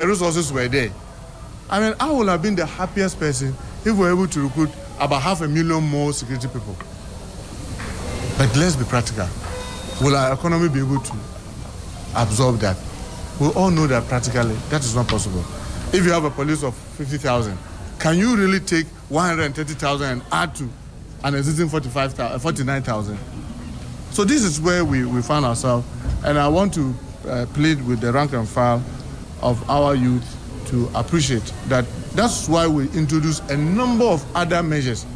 resources were there, I mean, I would have been the happiest person if we were able to recruit about 500,000 more security people. But let's be practical. Will our economy be able to absorb that? We all know that practically that is not possible. If you have a police of 50,000, can you really take 130,000 and add to an existing 49,000? So this is where we found ourselves, and I want to plead with the rank and file of our youth to appreciate that. That's why we introduce a number of other measures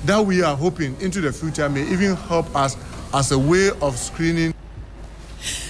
that we are hoping into the future may even help us as a way of screening.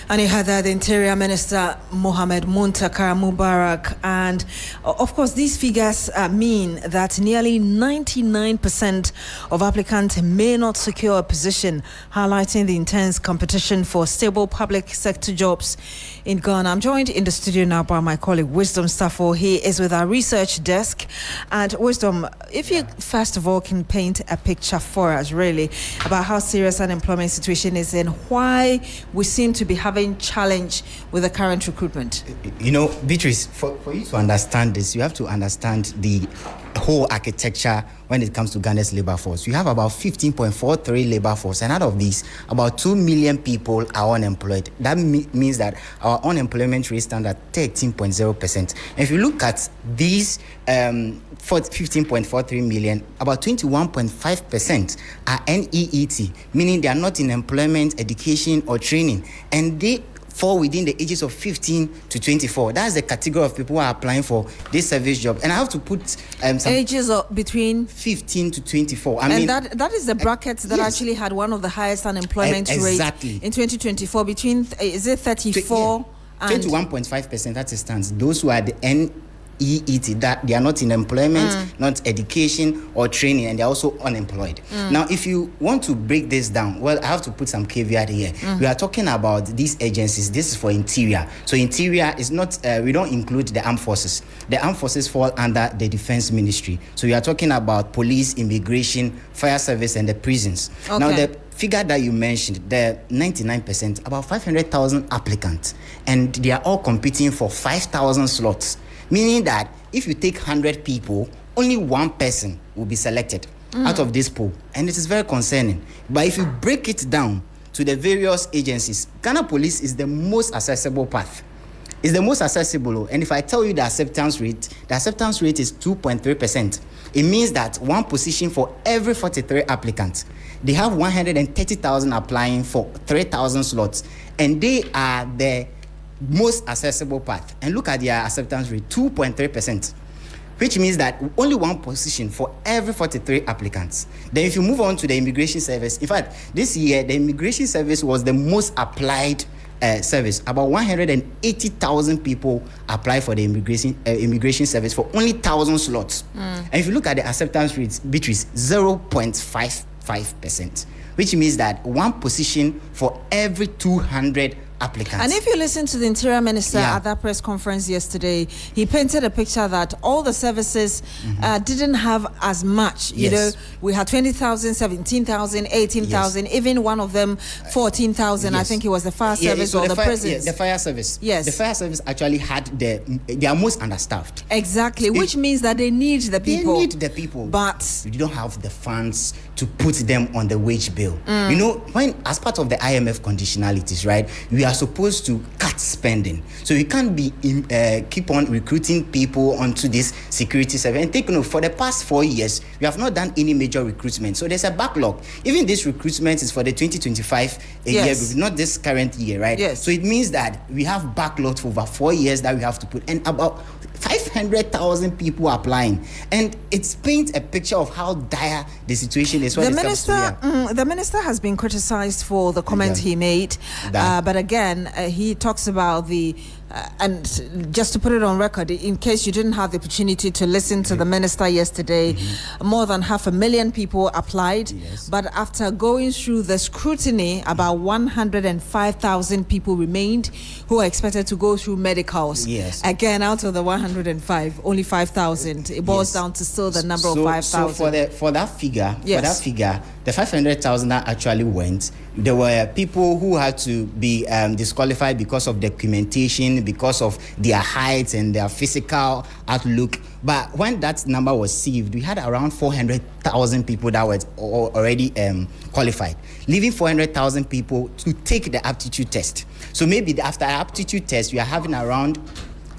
And you heard that the Interior Minister Mohamed Muntakar Mubarak, and of course these figures mean that nearly 99% of applicants may not secure a position, highlighting the intense competition for stable public sector jobs in Ghana. I'm joined in the studio now by my colleague Wisdom Staffo. He is with our research desk. And Wisdom, if you first of all can paint a picture for us really about how serious unemployment situation is and why we seem to be having challenge with the current recruitment. You know, Beatrice, for you to understand this, you have to understand the whole architecture when it comes to Ghana's labor force. You have about 15.43 labor force, and out of these, about 2 million people are unemployed. That means that our unemployment rate stands at 13.0%. And if you look at these 15.43 million, about 21.5% are NEET, meaning they are not in employment, education, or training, and they fall within the ages of 15 to 24. That's the category of people who are applying for this service job. And I have to put some ages of between 15 to 24. And that is the bracket that yes. actually had one of the highest unemployment exactly. rate in 2024. Between is it 34 and 21.5%? That stands. Those who are the NEET, that they are not in employment, not education or training, and they're also unemployed. Now, if you want to break this down, well, I have to put some caveat here. We are talking about these agencies. This is for interior. So interior is not, we don't include the armed forces. The armed forces fall under the defense ministry. So we are talking about police, immigration, fire service, and the prisons. Okay. Now, the figure that you mentioned, the 99%, about 500,000 applicants, and they are all competing for 5,000 slots. Meaning that if you take 100 people, only one person will be selected out of this pool. And it is very concerning. But if you break it down to the various agencies, Ghana Police is the most accessible path. It's the most accessible. And if I tell you the acceptance rate is 2.3%. It means that one position for every 43 applicants. They have 130,000 applying for 3,000 slots. And they are the most accessible path. And look at their acceptance rate, 2.3%, which means that only one position for every 43 applicants. Then if you move on to the immigration service, in fact, this year, the immigration service was the most applied service. About 180,000 people apply for the immigration service for only 1,000 slots. And if you look at the acceptance rates, Beatrice, 0.55%, which means that one position for every 200 applicants. And if you listen to the Interior Minister at that press conference yesterday, he painted a picture that all the services didn't have as much. You know, we had 20,000, 17,000, 18,000, even one of them 14,000. I think it was the fire service or the prisons. The fire service. Yes. The fire service actually had they are most understaffed. Exactly, which means that they need the people. They need the people. But you don't have the funds to put them on the wage bill. You know, when as part of the IMF conditionalities, right, we are supposed to cut spending. So we can't be keep on recruiting people onto this security service. And take note, for the past 4 years, we have not done any major recruitment. So there's a backlog. Even this recruitment is for the 2025 year, not this current year, right? Yes. So it means that we have backlogs for over 4 years that we have to put, and about 500,000 people applying, and it paints a picture of how dire the situation is. The minister has been criticized for the comment he made, but again, he talks about the and just to put it on record, in case you didn't have the opportunity to listen to the minister yesterday, more than 500,000 people applied, but after going through the scrutiny, about 105,000 people remained who are expected to go through medicals. Again, out of the 105, only 5,000. It boils down to still the number of 5,000. So for that figure, the 500,000 that actually went, There were people who had to be disqualified because of documentation, because of their height and their physical outlook. But when that number was sieved, we had around 400,000 people that were already qualified, leaving 400,000 people to take the aptitude test. So maybe after aptitude test, we are having around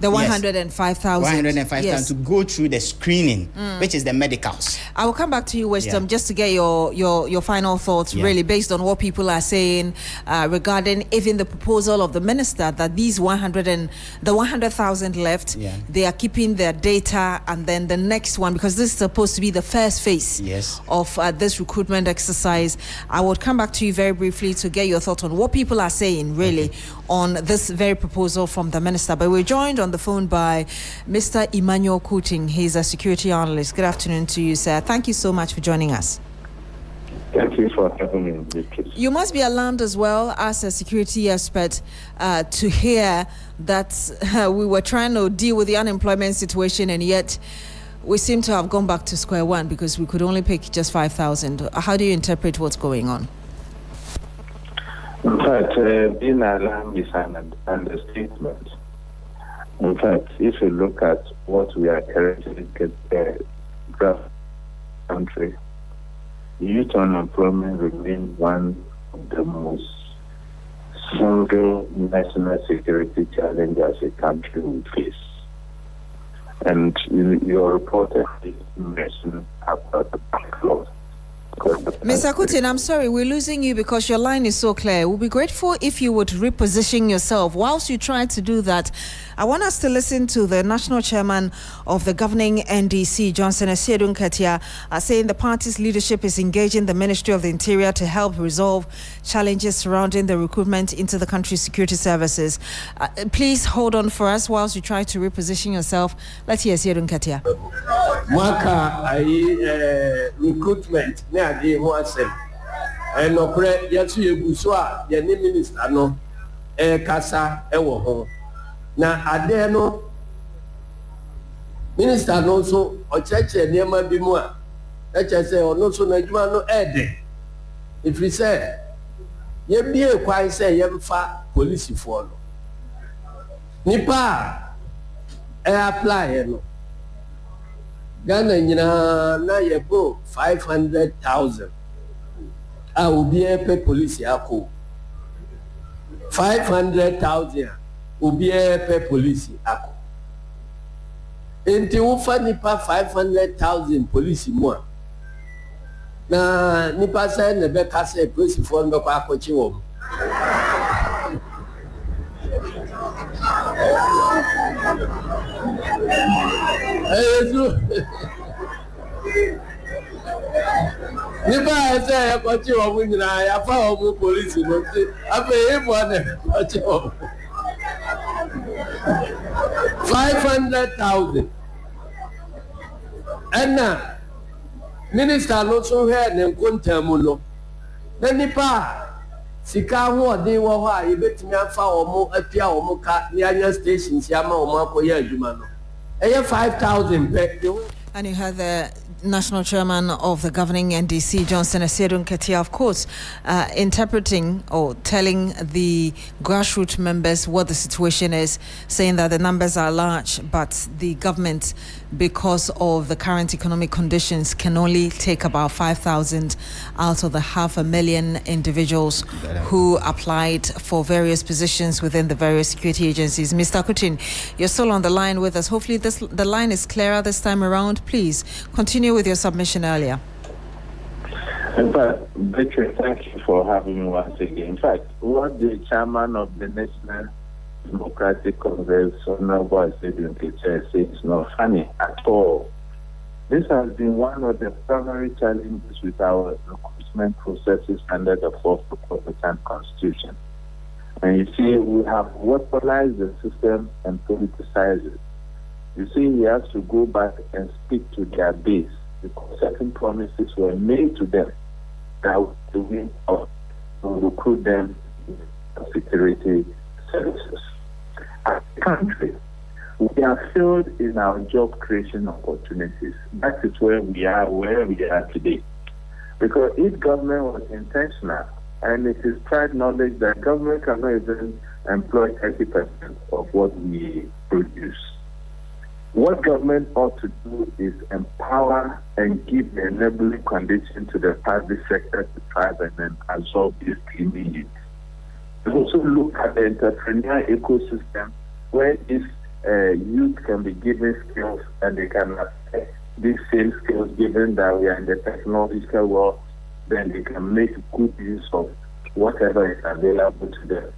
the 105,000. 105,000 yes. to go through the screening, which is the medicals. I will come back to you, Wisdom, just to get your final thoughts, really, based on what people are saying regarding even the proposal of the minister that these 100,000 left, they are keeping their data, and then the next one, because this is supposed to be the first phase of this recruitment exercise. I would come back to you very briefly to get your thoughts on what people are saying, really, on this very proposal from the minister. But we're joined on the phone by Mr. Emmanuel Kuting. He's a security analyst. Good afternoon to you, sir. Thank you so much for joining us. Thank you for having me, Beatrice. You must be alarmed as well as a security expert to hear that we were trying to deal with the unemployment situation, and yet we seem to have gone back to square one because we could only pick just 5,000. How do you interpret what's going on? In fact, being alarmed is an understatement. In fact, if you look at what we are currently graph country, youth unemployment remains one of the most single national security challenges a country will face. And your reporter mentioned about the backlog. Mr. Kutin, I'm sorry, we're losing you because your line is so clear. We'll be grateful if you would reposition yourself. Whilst you try to do that, I want us to listen to the national chairman of the governing NDC, Johnson Asiedun Ketia, saying the party's leadership is engaging the Ministry of the Interior to help resolve challenges surrounding the recruitment into the country's security services. Please hold on for us whilst you try to reposition yourself. Let's hear Asiedun Ketia. Recruitment. Ade ho asem enokre yetu yeguso a ye ni minister no kasa ewo ho na ade no minister no so ocheche niema bi mu a echese ono so na adwuma no ede if we say ye bie kwan say ye mfa police fo no nipa apply no Ghana nyina na yebo 500,000 a obi pe police ako 500,000 obi pe police ako enti wo fa nipa 500,000 police mu a na nipa say na be ka say police for no kwa akochi wo Nipa say akochi wo nyina ya fa wo police no say afa e bo na akochi wo 500,000 Anna minister no so here ne nkontamu no na nipa sika ho de wo ho a yebetimi afa wo mo apia wo mo ka ni anya stations ya ma wo mo akoya adwuma no 5,000 pe. And you heard the national chairman of the governing NDC, Johnson Asiedun Ketia, of course, interpreting or telling the grassroots members what the situation is, saying that the numbers are large, but the government, because of the current economic conditions, can only take about 5,000 out of the 500,000 individuals who applied for various positions within the various security agencies. Mr. Kutin, you're still on the line with us. Hopefully the line is clearer this time around. Please continue with your submission earlier. In fact, Beatrice, thank you for having me once again. In fact, what the chairman of the National Democratic Congress, Honorable Asiedun Ketia, says is not funny at all. This has been one of the primary challenges with our recruitment processes under the Fourth Republican Constitution. And you see, we have weaponized the system and politicized it. You see, we have to go back and speak to their base because certain promises were made to them that we will recruit them in security services. As a country, we are failed in our job creation opportunities. That is where we are today. Because if government was intentional and it is tried knowledge that government cannot even employ 30% of what we produce. What government ought to do is empower and give the enabling condition to the private sector to thrive and then absorb these cleaning needs. Also look at the entrepreneurial ecosystem where these youth can be given skills and they can apply these same skills, given that we are in the technological world, then they can make good use of whatever is available to them.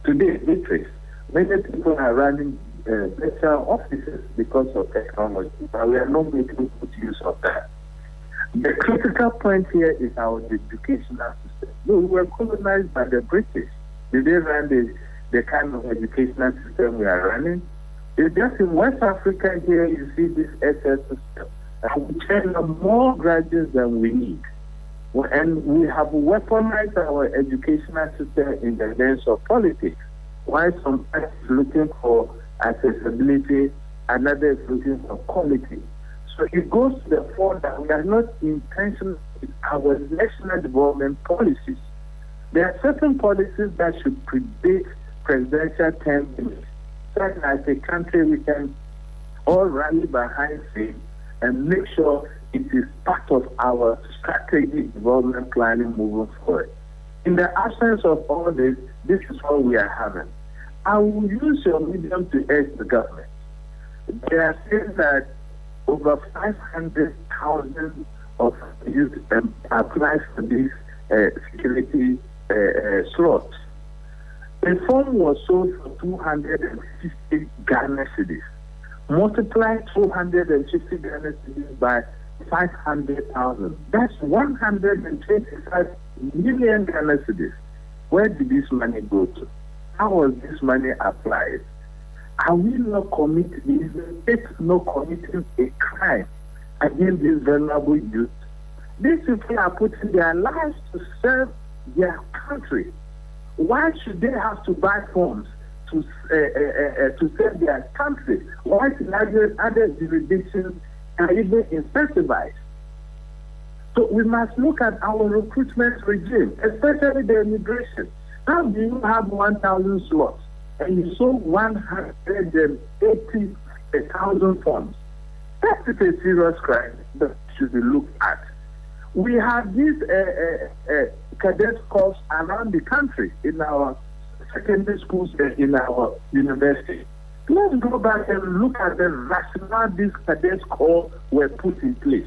Today, Beatrice, many people are running better offices because of technology, but we are not making good use of that. The critical point here is our educational system. No, we were colonized by the British. Did they run the kind of educational system we are running? It's just in West Africa here you see this SS system. And we train more graduates than we need. And we have weaponized our educational system in the lens of politics. While some parties looking for accessibility, another is looking for quality. So it goes to the fore that we are not intentional with our national development policies. There are certain policies that should predate presidential term limits. So as a country, we can all rally behind it and make sure it is part of our strategic development planning moving forward. In the absence of all this, this is what we are having. I will use your medium to urge the government. They are saying that over 500,000 of youth apply for these security slots. The form was sold for 250 Ghana cedis. Multiply 250 Ghana cedis by 500,000. That's 125 million Ghana cedis. Where did this money go to? How was this money applied? Are we not committing, is the state not committing a crime against these vulnerable youth? These people are putting their lives to serve their country. Why should they have to buy forms to serve their country? Why should other jurisdictions are even incentivized? So we must look at our recruitment regime, especially the immigration. How do you have 1,000 slots and you sold 180,000 forms? That is a serious crime that should be looked at. We have these cadet corps around the country in our secondary schools and in our university. Let's go back and look at the rationale these cadet corps were put in place.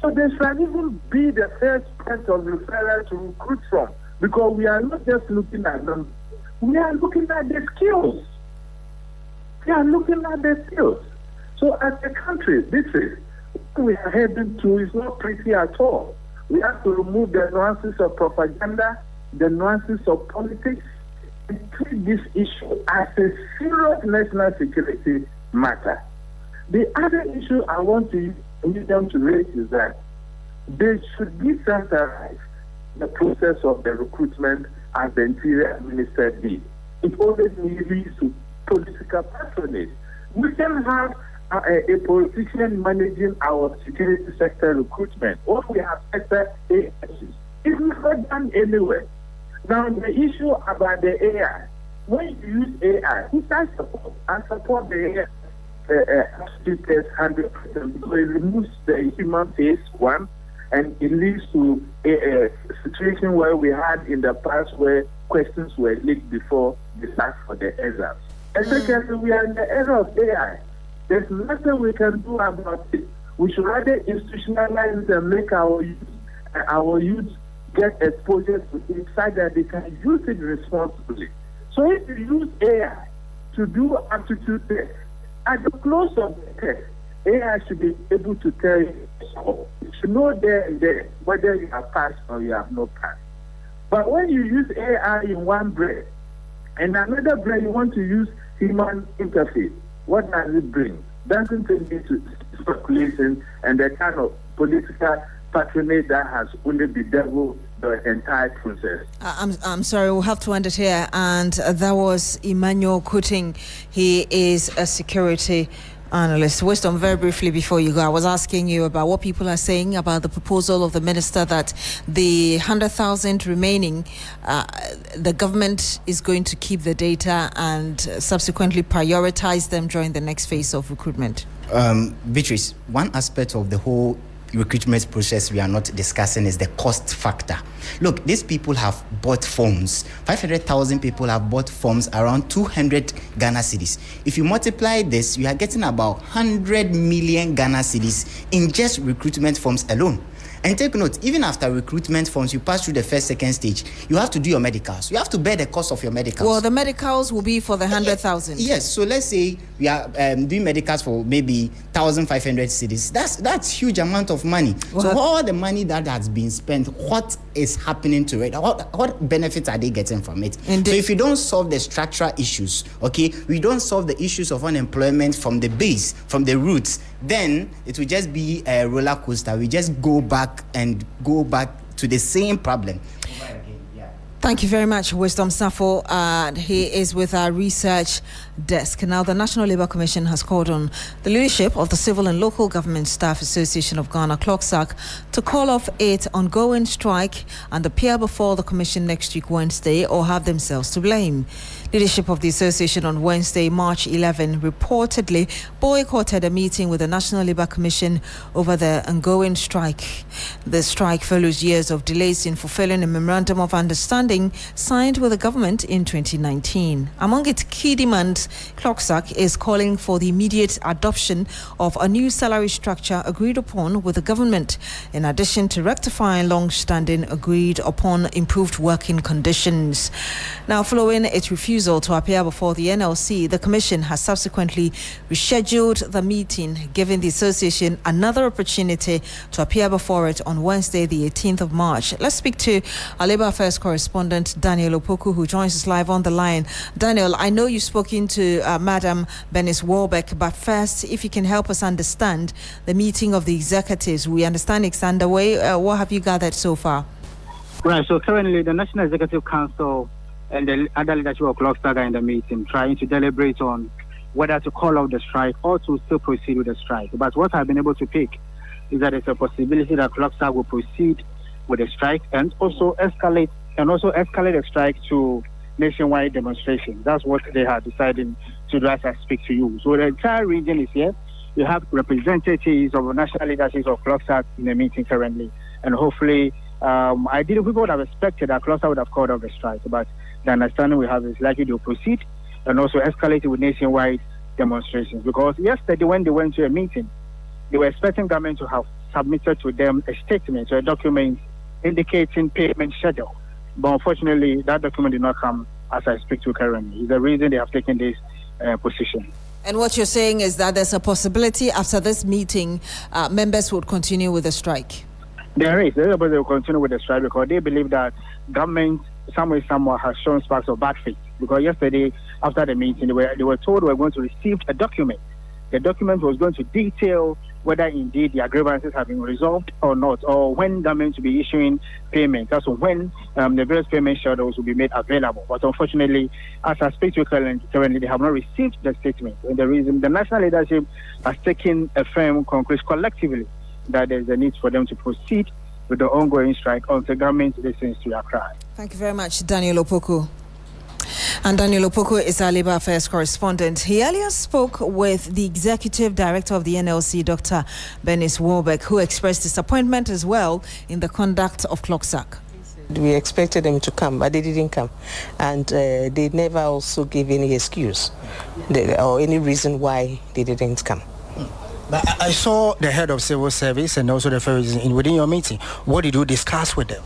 So they should even be the first point of referral to recruit from, because we are not just looking at them, we are looking at the skills. We are looking at the skills. So as a country, this is what we are heading to is not pretty at all. We have to remove the nuances of propaganda, the nuances of politics, and treat this issue as a serious national security matter. The other issue I want to use them to raise is that they should decentralize the process of the recruitment as the Interior Minister did. It always leads to political patronage. We can have a politician managing our security sector recruitment, or we have sector agencies. It's not done anywhere. Now, the issue about the AI, when you use AI, which I support the AI, 100%, because it removes the human face, one, and it leads to a situation where we had in the past where questions were leaked before they start for the exams. And secondly, we are in the era of AI. There's nothing we can do about it. We should rather institutionalize it and make our youth get exposure to it so that they can use it responsibly. So if you use AI to do aptitude tests, at the close of the test, AI should be able to tell you, you should know there and there whether you have passed or you have not passed. But when you use AI in one brain, and another brain you want to use human interface, what does it bring? Doesn't it lead to speculation and the kind of political patronage that has only bedeviled the entire process? I'm sorry, we'll have to end it here. And that was Emmanuel Kuting. He is a security Analyst Wisdom, very briefly before you go, I was asking you about what people are saying about the proposal of the minister that the 100,000 remaining, the government is going to keep the data and subsequently prioritize them during the next phase of recruitment. Beatrice, one aspect of the whole recruitment process we are not discussing is the cost factor. Look, these people have bought forms. 500,000 people have bought forms, around 200 Ghana cedis. If you multiply this, you are getting about 100 million Ghana cedis in just recruitment forms alone. And take note, even after recruitment forms, you pass through the first, second stage, you have to do your medicals. You have to bear the cost of your medicals. Well, the medicals will be for the 100,000. Yes, so let's say we are doing medicals for maybe 1,500 cedis. That's huge amount of money. Well, so all the money that has been spent, what is happening to it? What benefits are they getting from it? Indeed. So if you don't solve the structural issues, okay, we don't solve the issues of unemployment from the base, from the roots, then it will just be a roller coaster. We just go back to the same problem. Thank you very much, Wisdom Safo. He is with our research desk. Now, the National Labour Commission has called on the leadership of the Civil and Local Government Staff Association of Ghana, CLOGSAG, to call off its ongoing strike and appear before the Commission next week, Wednesday, or have themselves to blame. Leadership of the association on Wednesday, March 11, reportedly boycotted a meeting with the National Labour Commission over the ongoing strike. The strike follows years of delays in fulfilling a memorandum of understanding signed with the government in 2019. Among its key demands, CLOGSAG is calling for the immediate adoption of a new salary structure agreed upon with the government, in addition to rectifying long-standing agreed upon improved working conditions. Now, following its refusal to appear before the NLC, the Commission has subsequently rescheduled the meeting, giving the association another opportunity to appear before it on Wednesday, the 18th of March. Let's speak to our Labour Affairs correspondent, Daniel Opoku, who joins us live on the line. Daniel, I know you've spoken to Madam Beatrice Adu, but first, if you can help us understand the meeting of the executives. We understand it's underway. What have you gathered so far? Right, so currently the National Executive Council and the other leadership of CLOGSAG are in the meeting, trying to deliberate on whether to call out the strike or to still proceed with the strike. But what I've been able to pick is that there's a possibility that CLOGSAG will proceed with the strike and also escalate the strike to nationwide demonstrations. That's what they are deciding to do as I speak to you. So the entire region is here. You have representatives of the national leadership of CLOGSAG in the meeting currently, and hopefully, people would have expected that CLOGSAG would have called off the strike, but the understanding we have is likely to proceed and also escalate with nationwide demonstrations. Because yesterday, when they went to a meeting, they were expecting government to have submitted to them a statement or a document indicating payment schedule. But unfortunately, that document did not come as I speak to currently. It's the reason they have taken this position. And what you're saying is that there's a possibility after this meeting, members would continue with the strike? There is. They will continue with the strike because they believe that government, somewhere has shown sparks of bad faith. Because yesterday, after the meeting, they were told they were going to receive a document. The document was going to detail whether indeed the grievances have been resolved or not, or when government will be issuing payments. That's when the various payment schedules will be made available. But unfortunately, as I speak to you currently, they have not received the statement. And the reason the national leadership has taken a firm conclusion collectively that there's a need for them to proceed with the ongoing strike until government listens to their cry. Thank you very much, Daniel Opoku. And Daniel Opoku is our Labour Affairs correspondent. He earlier spoke with the Executive Director of the NLC, Dr. Beatrice Adu, who expressed disappointment as well in the conduct of CLOGSAG. We expected them to come, but they didn't come. And they never also gave any excuse or any reason why they didn't come. But I saw the head of civil service and also the ferries within your meeting. What did you discuss with them?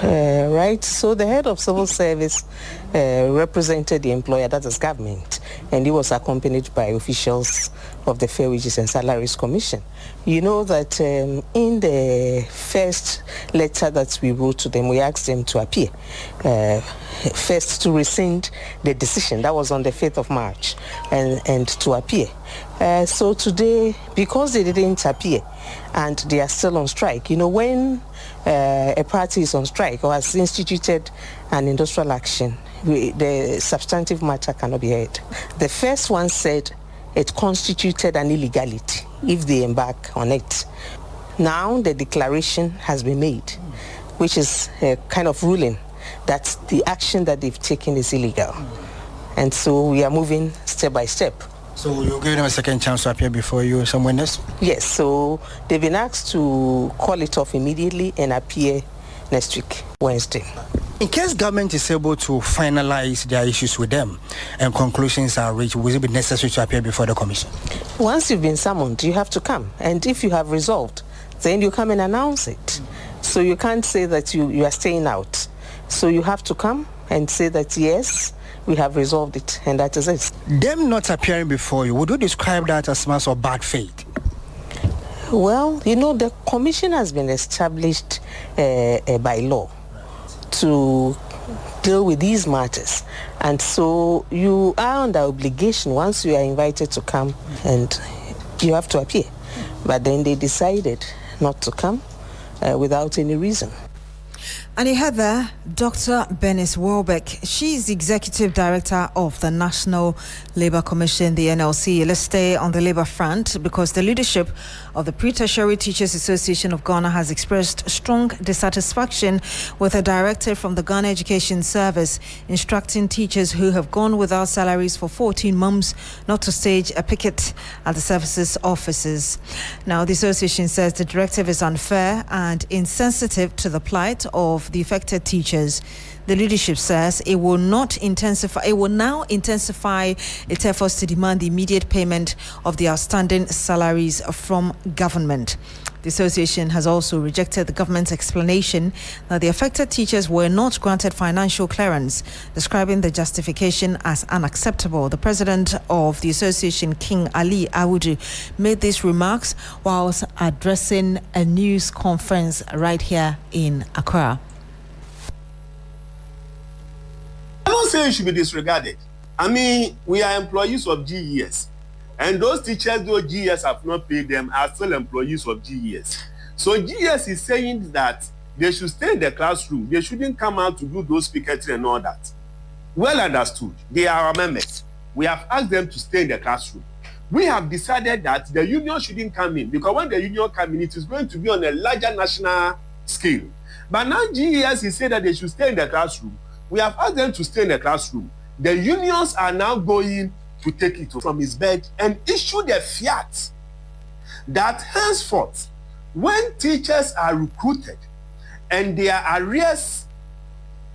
Right, so the head of civil service represented the employer, that is government, and he was accompanied by officials of the Fair Wages and Salaries Commission. You know that in the first letter that we wrote to them, we asked them to appear. First to rescind the decision, that was on the 5th of March, and to appear. So today, because they didn't appear and they are still on strike, you know, when a party is on strike or has instituted an industrial action, the substantive matter cannot be heard. The first one said it constituted an illegality if they embark on it. Now the declaration has been made, which is a kind of ruling that the action that they've taken is illegal. And so we are moving step by step. So you'll give them a second chance to appear before you somewhere else? Yes, so they've been asked to call it off immediately and appear next week, Wednesday. In case government is able to finalize their issues with them and conclusions are reached, will it be necessary to appear before the commission? Once you've been summoned, you have to come. And if you have resolved, then you come and announce it. So you can't say that you are staying out. So you have to come and say that, yes, we have resolved it, and that is it. Them not appearing before you, would you describe that as matter of bad faith? Well, the commission has been established by law to deal with these matters. And so you are under obligation once you are invited to come, and you have to appear. But then they decided not to come without any reason. And you heard there Dr. Beatrice Adu. She's the Executive Director of the National Labour Commission, the NLC. Let's stay on the labour front because the leadership of the Pre-Tertiary Teachers Association of Ghana has expressed strong dissatisfaction with a directive from the Ghana Education Service instructing teachers who have gone without salaries for 14 months not to stage a picket at the services offices. Now, the association says the directive is unfair and insensitive to the plight of the affected teachers. The leadership says it will now intensify its efforts to demand the immediate payment of the outstanding salaries from government. The association has also rejected the government's explanation that the affected teachers were not granted financial clearance, describing the justification as unacceptable. The president of the association, King Ali Adu, made these remarks whilst addressing a news conference right here in Accra. I don't say it should be disregarded. I mean, we are employees of GES. And those teachers, though GES have not paid them, are still employees of GES. So GES is saying that they should stay in the classroom. They shouldn't come out to do those picketing and all that. Well understood. They are our members. We have asked them to stay in the classroom. We have decided that the union shouldn't come in because when the union comes in, it is going to be on a larger national scale. But now GES is saying that they should stay in the classroom. We have asked them to stay in the classroom. The unions are now going to take it from his bed and issue the fiat that henceforth, when teachers are recruited and their arrears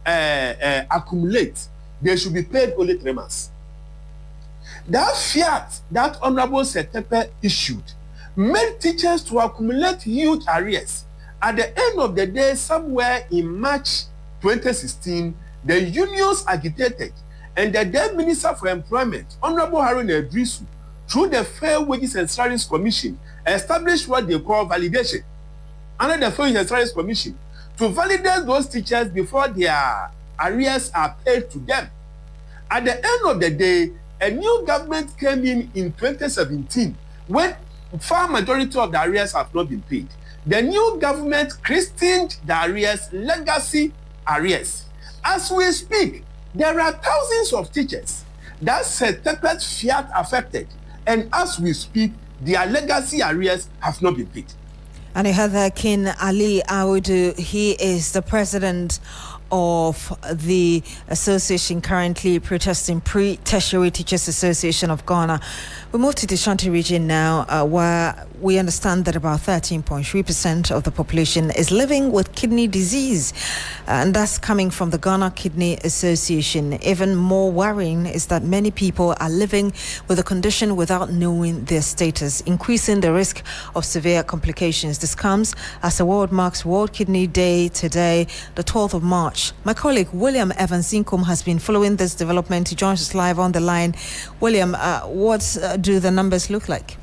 accumulate, they should be paid only 3 months. That fiat that Honorable Setepe issued made teachers to accumulate huge arrears. At the end of the day, somewhere in March 2016, the unions agitated, and the then Minister for Employment, Honorable Haruna Idrisu, through the Fair Wages and Salaries Commission, established what they call validation under the Fair Wages and Salaries Commission to validate those teachers before their arrears are paid to them. At the end of the day, a new government came in 2017 when far majority of the arrears have not been paid. The new government christened the arrears legacy arrears. As we speak, there are thousands of teachers that Setepe's fiat affected, and as we speak, their legacy arrears have not been paid. And you heard that King Ali Adu, he is the president of the association currently protesting, Pre-Tertiary Teachers Association of Ghana. We move to the Ashanti region now, where we understand that about 13.3% of the population is living with kidney disease, and that's coming from the Ghana Kidney Association. Even more worrying is that many people are living with the condition without knowing their status, increasing the risk of severe complications. This comes as the world marks World Kidney Day today, the 12th of March. My colleague William Evansinkum has been following this development. He joins us live on the line. William, what do the numbers look like?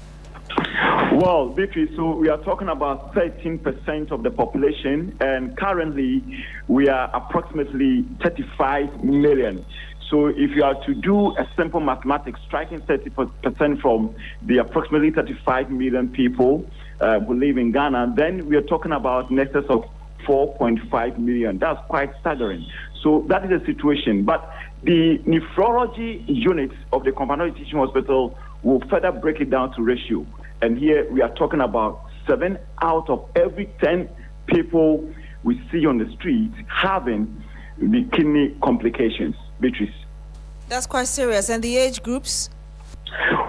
Well, Beatrice, so we are talking about 13% of the population, and currently we are approximately 35 million. So if you are to do a simple mathematics, striking 30% from the approximately 35 million people who live in Ghana, then we are talking about in excess of 4.5 million. That's quite staggering. So that is the situation. But the nephrology unit of the Comparative Teaching Hospital we'll further break it down to ratio. And here we are talking about 7 out of every 10 people we see on the street having the kidney complications. Beatrice. That's quite serious. And the age groups?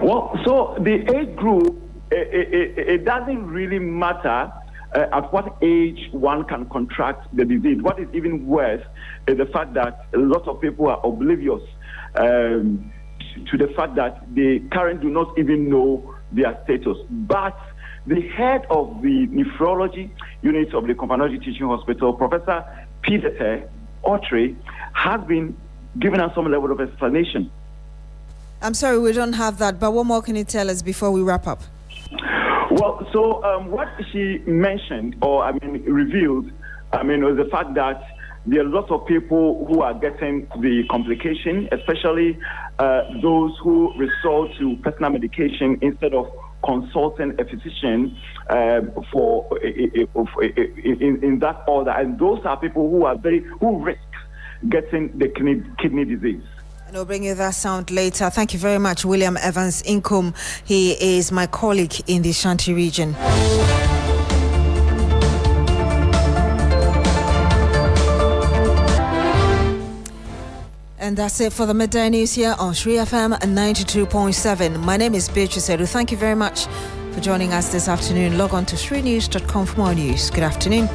Well, so the age group, it doesn't really matter at what age one can contract the disease. What is even worse is the fact that a lot of people are oblivious to the fact that they currently do not even know their status. But the head of the nephrology unit of the Company Teaching Hospital, Professor Peter Autry, has been giving us some level of explanation. I'm sorry, we don't have that, but what more can you tell us before we wrap up? Well, so what she mentioned, or revealed, was the fact that there are lots of people who are getting the complication, especially those who resort to personal medication instead of consulting a physician in that order. And those are people who risk getting the kidney disease. And we'll bring you that sound later. Thank you very much, William Evans Inkom. He is my colleague in the Shanti region. And that's it for the Midday News here on Shri FM 92.7. My name is Beatrice Adu. Thank you very much for joining us this afternoon. Log on to shrinews.com for more news. Good afternoon.